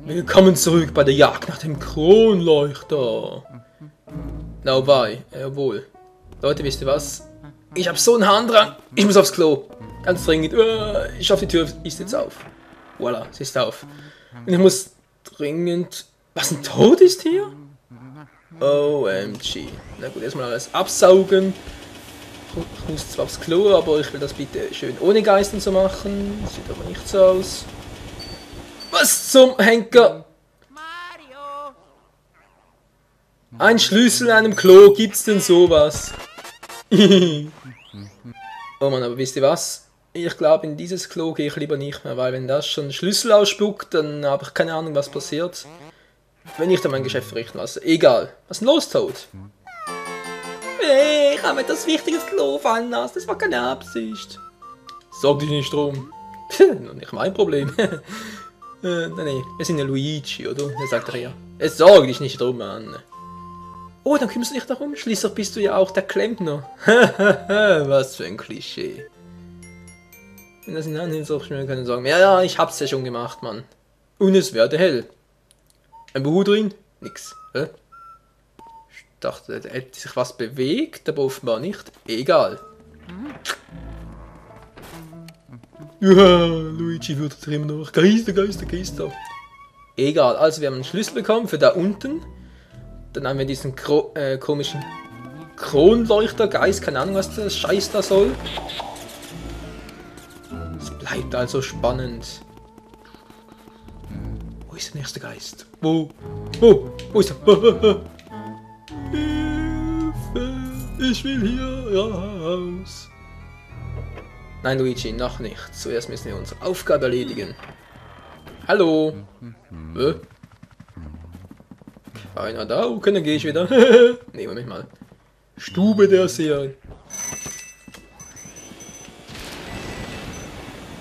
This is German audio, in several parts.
Willkommen zurück bei der Jagd nach dem Kronleuchter. Na, bye. Jawohl. Leute, wisst ihr was? Ich habe so einen Harndrang. Ich muss aufs Klo. Ganz dringend. Ich hoffe, die Tür ist jetzt auf. Voilà, sie ist auf. Und ich muss dringend... Was, ein Tod ist hier? OMG. Na gut, erstmal alles absaugen. Ich muss zwar aufs Klo, aber ich will das bitte schön ohne Geistern so machen. Sieht aber nicht so aus. Was zum Henker? Ein Schlüssel in einem Klo, gibt's denn sowas? Oh Mann, aber wisst ihr was? Ich glaube, in dieses Klo gehe ich lieber nicht mehr, weil wenn das schon Schlüssel ausspuckt, dann habe ich keine Ahnung, was passiert. Wenn ich dann mein Geschäft verrichten lasse. Egal. Was ist denn los, Toad? Hey, ich habe mir das wichtige Klo fallen lassen. Das war keine Absicht. Sorg dich nicht drum. Nicht mein Problem. Nee, wir sind ja Luigi, oder? Der sagt er ja. Sorg dich nicht drum, Mann. Oh, dann kümmerst du dich darum. Schließlich bist du ja auch der Klempner. Was für ein Klischee. Wenn das in Hand so schnell können sagen, ja, ich hab's ja schon gemacht, Mann. Und es werde hell. Ein Buhu drin? Nix. Hä? Ich dachte, da hätte sich was bewegt, aber offenbar nicht. Egal. Ja, Luigi wird immer noch. Geister. Egal, also wir haben einen Schlüssel bekommen für da unten. Dann haben wir diesen komischen Kronleuchtergeist. Keine Ahnung, was der Scheiß da soll. Es bleibt also spannend. Wo ist der nächste Geist? Wo ist er? Hilfe! Ich will hier raus. Nein, Luigi, noch nicht. Zuerst müssen wir unsere Aufgabe erledigen. Hallo? Keiner da? Okay, dann gehe ich wieder. Ne, Moment mal. Stube der Serie.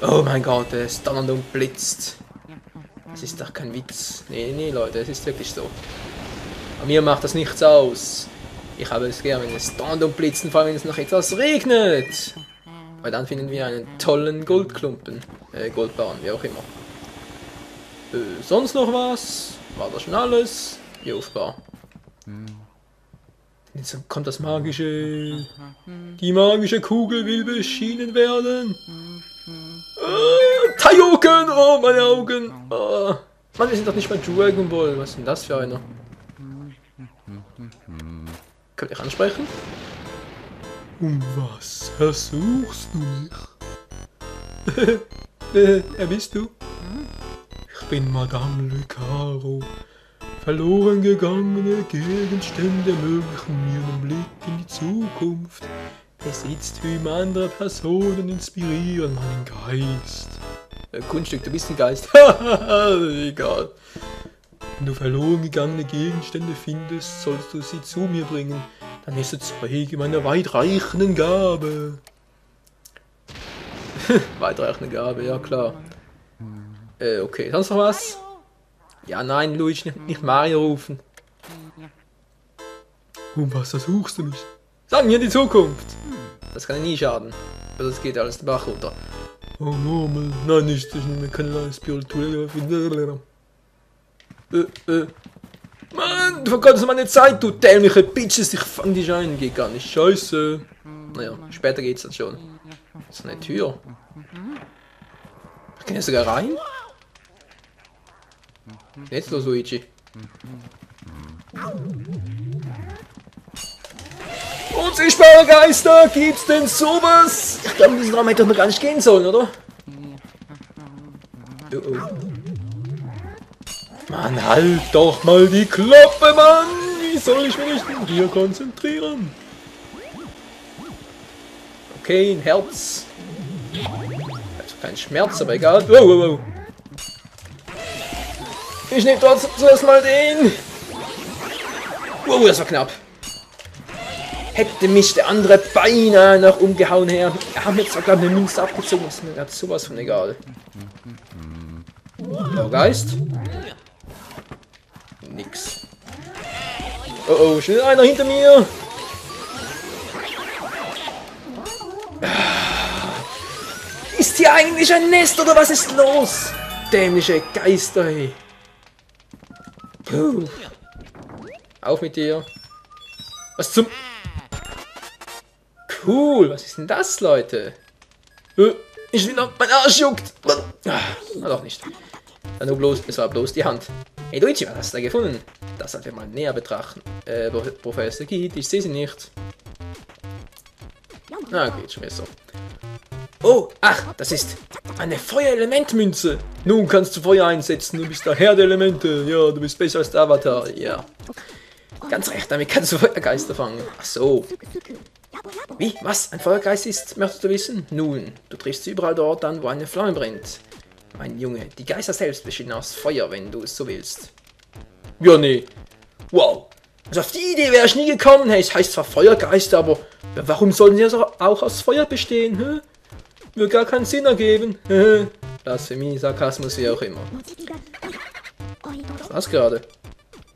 Oh mein Gott, der ist donnernd und blitzt. Das ist doch kein Witz. Nee, Leute, es ist wirklich so. Aber mir macht das nichts aus. Ich habe es gern, wenn es donnernd und blitzt, vor allem wenn es noch etwas regnet. Weil dann finden wir einen tollen Goldklumpen. Goldbarren, wie auch immer. Sonst noch was? War das schon alles? Ja, offenbar. Jetzt kommt das magische... Die magische Kugel will beschienen werden. Taioken! Oh, meine Augen! Oh. Mann, wir sind doch nicht bei Dragon Ball. Was ist denn das für einer? Könnt ihr ansprechen? Was versuchst du mich? Wer bist du? Ich bin Madame Le Caro. Verloren gegangene Gegenstände ermöglichen mir einen Blick in die Zukunft. Besitztümer anderer Personen inspirieren meinen Geist. Kunststück, du bist ein Geist. Egal. Wenn du verloren gegangene Gegenstände findest, sollst du sie zu mir bringen. Dann wirst du Zeuge meiner weitreichenden Gabe. Weitreichende Gabe, ja klar. Okay, sonst noch was? Ja, nein, Luigi, nicht Mario rufen. Was versuchst du mich? Sag mir die Zukunft! Das kann ja nie schaden. Aber das geht alles den Bach runter. Oh, Murmel. Nein, nicht. Ich nehme keine spirituelle... Mann, du vergottest meine Zeit, du dämliche Bitches. Ich fang dich ein. Geht gar nicht. Scheiße. Naja, später geht's dann schon. Das ist eine Tür. Ich kann ja sogar rein. Jetzt los, Luigi. Unsichtbare Geister, gibt's denn sowas? Ich glaube, diesen Raum hätte doch noch gar nicht gehen sollen, oder? Oh. Mann, halt doch mal die Klappe, Mann! Wie soll ich mich hier konzentrieren? Okay, ein Herz. Also kein Schmerz, aber egal. Oh. Ich nehme dort zuerst mal den. Wow, das war knapp. Hätte mich der andere beinahe noch umgehauen her. Wir haben jetzt sogar eine Münze abgezogen. Das ist mir gerade sowas von egal. Oh, Geist. Nix. Oh, schnell einer hinter mir. Ist hier eigentlich ein Nest oder was ist los? Dämliche Geister, ey. Puh. Auf mit dir. Was zum... Cool, was ist denn das, Leute? Ich will noch... Mein Arsch juckt. Na doch nicht. Dann nur bloß... Es war bloß die Hand. Hey Luigi, was hast du da gefunden? Das sollten wir mal näher betrachten. Professor Kid, ich sehe sie nicht. Na, geht schon wieder so. Oh, ach, das ist eine Feuerelementmünze. Nun kannst du Feuer einsetzen, du bist der Herr der Elemente. Ja, du bist besser als der Avatar, ja. Ganz recht, damit kannst du Feuergeister fangen. Ach so. Wie? Was? Ein Feuergeist ist, möchtest du wissen? Nun, du triffst sie überall dort an, wo eine Flamme brennt. Mein Junge, die Geister selbst bestehen aus Feuer, wenn du es so willst. Ja, nee. Wow. Also auf die Idee wäre ich nie gekommen. Hey, es heißt zwar Feuergeister, aber warum sollen sie also auch aus Feuer bestehen? Hä? Würde gar keinen Sinn ergeben. Blasphemie, Sarkasmus, wie auch immer. Was gerade?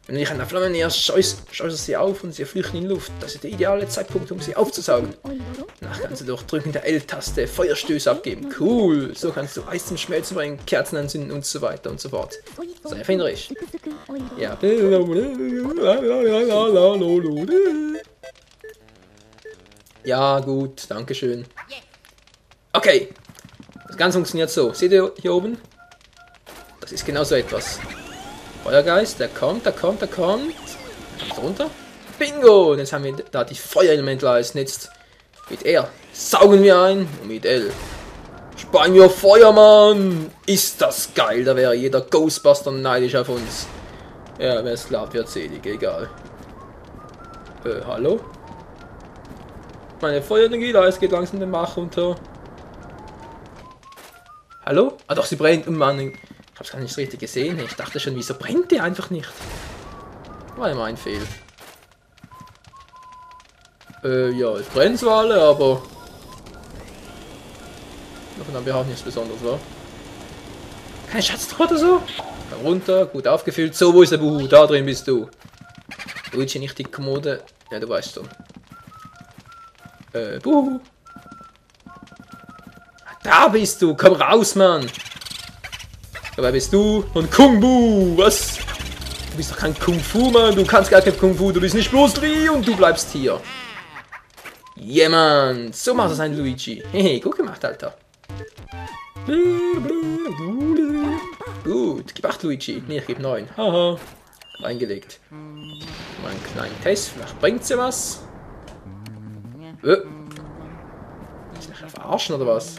Wenn du dich einer Flamme näherst, scheust du sie auf und sie flüchten in die Luft. Das ist der ideale Zeitpunkt, um sie aufzusaugen. Danach kannst du durch Drücken der L-Taste Feuerstöße abgeben. Cool! So kannst du Eis zum Schmelzen bringen, Kerzen anzünden und so weiter und so fort. Sei erfinderisch. Ja. Ja, gut, dankeschön. Okay. Das Ganze funktioniert so. Seht ihr hier oben? Das ist genau so etwas. Feuergeist, der kommt. Kommt runter. Bingo! Und jetzt haben wir da die Feuerelemente als Netz. Mit R saugen wir ein und mit L spannen wir Feuermann! Ist das geil, da wäre jeder Ghostbuster neidisch auf uns. Ja, wer es glaubt, wird selig, egal. Hallo? Meine Feuerenergie, da es geht langsam den Bach runter. Hallo? Ah doch, sie brennt. Oh Mann, ich hab's gar nicht richtig gesehen. Ich dachte schon, wieso brennt die einfach nicht? War ja mein Fehl. Ja, es brennt zwar alle, aber... Davon haben wir auch nichts Besonderes, wa? Kein Schatztruhe oder so? Komm runter, gut aufgefüllt. So, wo ist der Buhu? Da drin bist du. Luigi, nicht die Kommode. Ja, du weißt schon. Buhu. Da bist du, komm raus, Mann. Dabei bist du und Kung Bu. Was? Du bist doch kein Kung Fu, Mann. Du kannst gar kein Kung Fu. Du bist nicht Bruce Lee und du bleibst hier. Yeah, Mann. So macht es ein Luigi. Hehe, gut gemacht, Alter. Gut, gib 8, Luigi. Nee, ich gebe 9. Haha. Reingelegt. Mal einen kleinen Test. Vielleicht bringt sie was. Ist nachher verarschen oder was?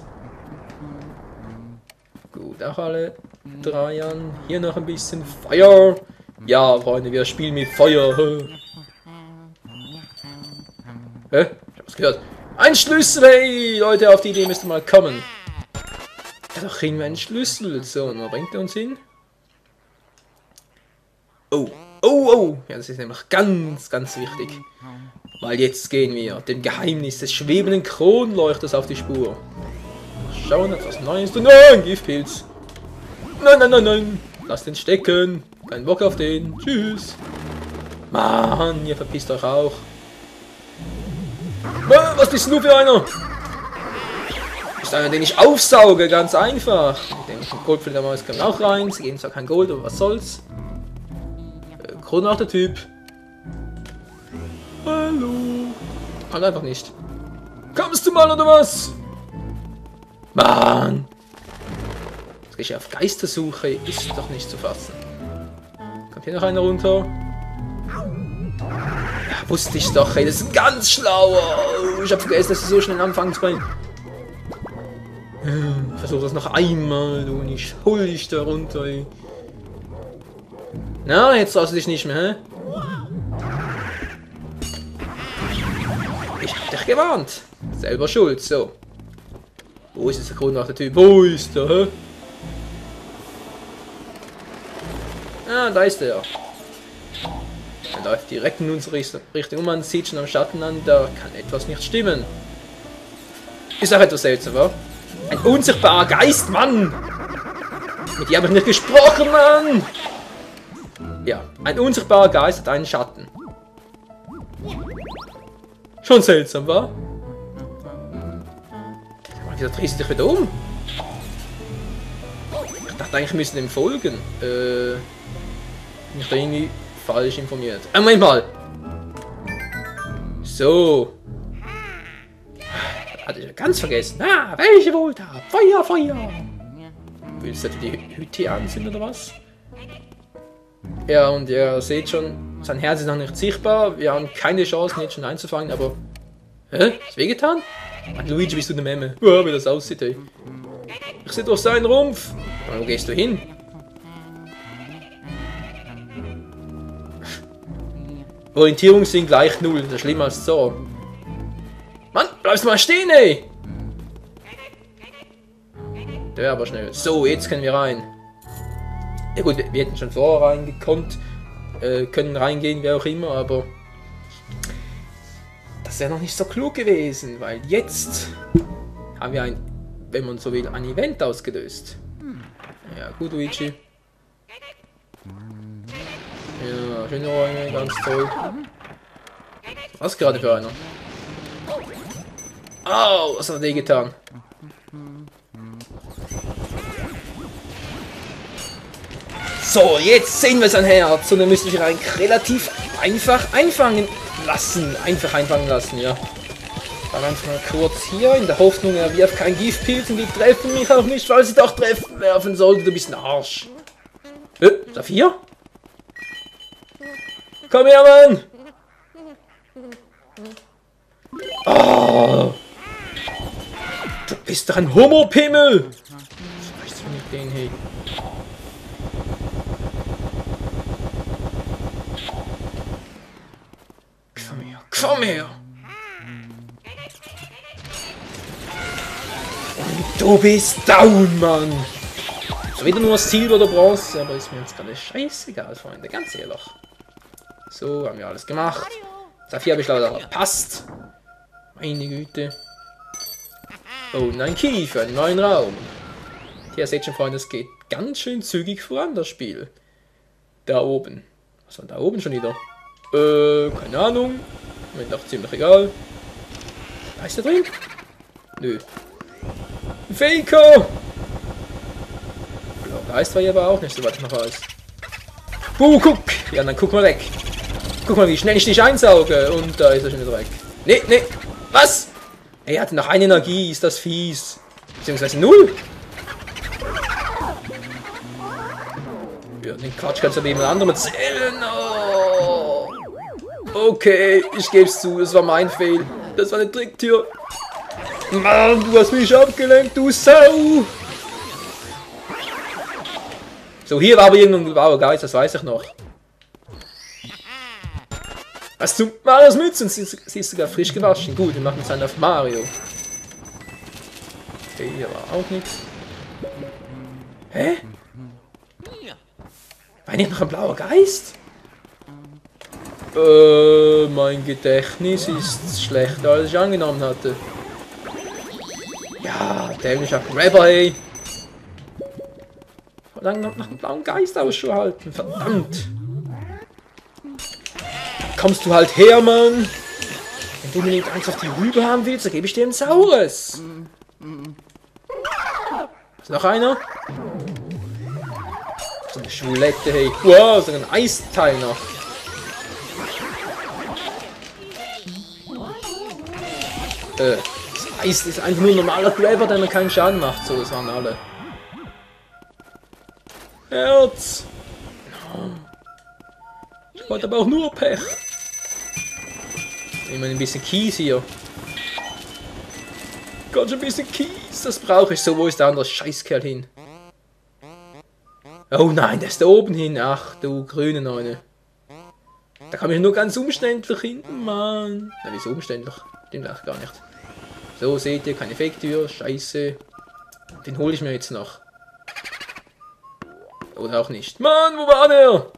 Gut, auch alle 3 an. Hier noch ein bisschen Feuer. Ja, Freunde, wir spielen mit Feuer. Hä? Ich hab's gehört. Ein Schlüssel, hey! Leute, auf die Idee müsst ihr mal kommen. Ja, doch kriegen wir einen Schlüssel. So, und wo bringt er uns hin? Oh, oh, oh! Ja, das ist nämlich ganz, ganz wichtig. Weil jetzt gehen wir dem Geheimnis des schwebenden Kronleuchters auf die Spur. Schauen, etwas Neues. Nein, Giftpilz. Nein, nein, nein, nein. Lass den stecken. Kein Bock auf den. Tschüss. Mann, ihr verpisst euch auch. Was bist du für einer? Ist einer, den ich aufsauge, ganz einfach. Mit dem Gold für der Maus kommt auch rein. Sie geben zwar kein Gold, aber was soll's. Kronleuchter Typ. Hallo. Halt einfach nicht. Kommst du mal oder was? Mann! Jetzt gehe ich auf Geistersuche, ist doch nicht zu fassen. Kommt hier noch einer runter? Ja, wusste ich doch, ey, das ist ganz schlau. Ich hab vergessen, dass sie so schnell anfangen zu bringen. Ich versuche das noch einmal und ich hol dich da runter, ey. Na, jetzt traust du dich nicht mehr, hä? Ich hab dich gewarnt. Selber schuld, so. Wo ist jetzt der Kronleuchter-Typ? Wo ist der, hä? Ah, da ist er. Er läuft direkt in unsere Richtung. Man sieht schon am Schatten an, da kann etwas nicht stimmen. Ist auch etwas seltsam, wa? Ein unsichtbarer Geist, Mann! Mit dir habe ich nicht gesprochen, Mann! Ja, ein unsichtbarer Geist hat einen Schatten. Schon seltsam, wa? Wieso drehst du dich wieder um? Ich dachte eigentlich, wir müssen ihm folgen. Bin ich da irgendwie falsch informiert? Moment mal! So. Hatte ich ja ganz vergessen. Ah, welche Wohltat? Feuer, Feuer! Willst du die Hütte anzünden oder was? Ja, und ihr seht schon, sein Herz ist noch nicht sichtbar. Wir haben keine Chance, ihn jetzt schon einzufangen, aber... Hä? Ist wehgetan? Mann, Luigi, bist du eine Memme? Oh, wie das aussieht, ey. Ich sehe doch seinen Rumpf. Wo gehst du hin? Orientierung sind gleich 0. Das ist schlimmer als so. Mann, bleibst du mal stehen, ey! Der wäre aber schnell. So, jetzt können wir rein. Ja gut, wir hätten schon vorher reingekonnt. Können reingehen, wer auch immer, aber... Das wäre noch nicht so klug gewesen, weil jetzt haben wir ein, wenn man so will, ein Event ausgelöst. Ja, gut, Luigi. Ja, schöne Räume, ganz toll. Was gerade für einer? Au, was hat er getan? So, jetzt sehen wir sein Herz und dann müssen wir ihn relativ einfach einfangen lassen. Ja. Dann einfach mal kurz hier in der Hoffnung, er wirft kein Giftpilz und die treffen mich auch nicht, weil sie doch treffen werfen sollte. Du bist ein Arsch. Saphir? Komm her, Mann! Oh, du bist doch ein Homopimmel! Was weißt du mit denen, hey? Komm her! Und du bist down, Mann! So wieder nur Silber oder Bronze, aber ist mir jetzt gerade scheißegal, Freunde, ganz ehrlich. So, haben wir alles gemacht. Saphir habe ich leider verpasst. Meine Güte. Oh, und ein Key für einen neuen Raum. Hier seht schon, Freunde, es geht ganz schön zügig voran, das Spiel. Da oben. Was war da oben schon wieder? Keine Ahnung. Mir doch ziemlich egal. Was ist da drin? Nö. Faker! Blauer Geist war hier aber auch nicht, soweit ich noch weiß. Guck! Ja, dann guck mal weg. Guck mal, wie schnell ich dich einsauge. Und da ist er schon wieder weg. Nee, nee. Was? Er hatte noch eine Energie, ist das fies. Beziehungsweise 0. Ja, den Quatsch kannst du aber jemand anderem erzählen. Oh. Okay, ich geb's zu, es war mein Fehl. Das war eine Tricktür. Mann, du hast mich abgelenkt, du Sau. So, hier war aber irgendein blauer Geist, das weiß ich noch. Was du? Marios Mütze, sie ist sogar frisch gewaschen. Gut, wir machen es dann auf Mario. Okay, hier war auch nichts. Hä? War nicht noch ein blauer Geist? Mein Gedächtnis ist schlechter, als ich angenommen hatte. Ja, dämlicher Grabber, ey. Verdammt, noch nach einem blauen Geist Ausschau halten, verdammt. Kommst du halt her, Mann. Wenn du unbedingt eins auf die Rübe haben willst, dann gebe ich dir ein saures. Ist noch einer? So eine Schwulette, hey. Wow, so ein Eisteil noch. Das Eis ist einfach nur ein normaler Grabber, der mir keinen Schaden macht. So, das waren alle. Herz. Ich wollte aber auch nur Pech. Immer ein bisschen Kies hier. Ganz ein bisschen Kies, das brauche ich. So, wo ist der andere Scheißkerl hin? Oh nein, der ist da oben hin. Ach du grüne Neune. Da komme ich nur ganz umständlich hin, Mann. Na, wieso umständlich? Stimmt auch gar nicht. So, seht ihr, keine Fake-Tür. Scheiße. Den hole ich mir jetzt noch. Oder auch nicht. Mann, wo war der?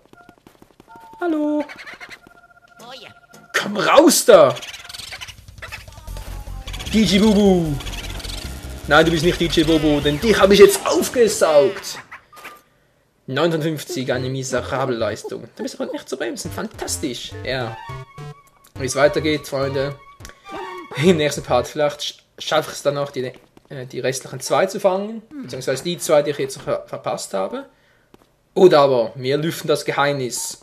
Hallo? Komm raus da! DJ Bubu! Nein, du bist nicht DJ Bubu, denn dich habe ich jetzt aufgesaugt! 59, eine miserable Leistung. Du bist aber nicht zu bremsen, fantastisch! Ja. Wie es weitergeht, Freunde. Im nächsten Part vielleicht schaffe ich es dann noch, die restlichen 2 zu fangen. Beziehungsweise die 2, die ich jetzt noch verpasst habe. Oder aber wir lüften das Geheimnis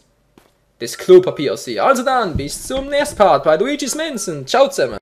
des Klopapiers hier. Also dann, bis zum nächsten Part bei Luigi's Mansion. Ciao zusammen.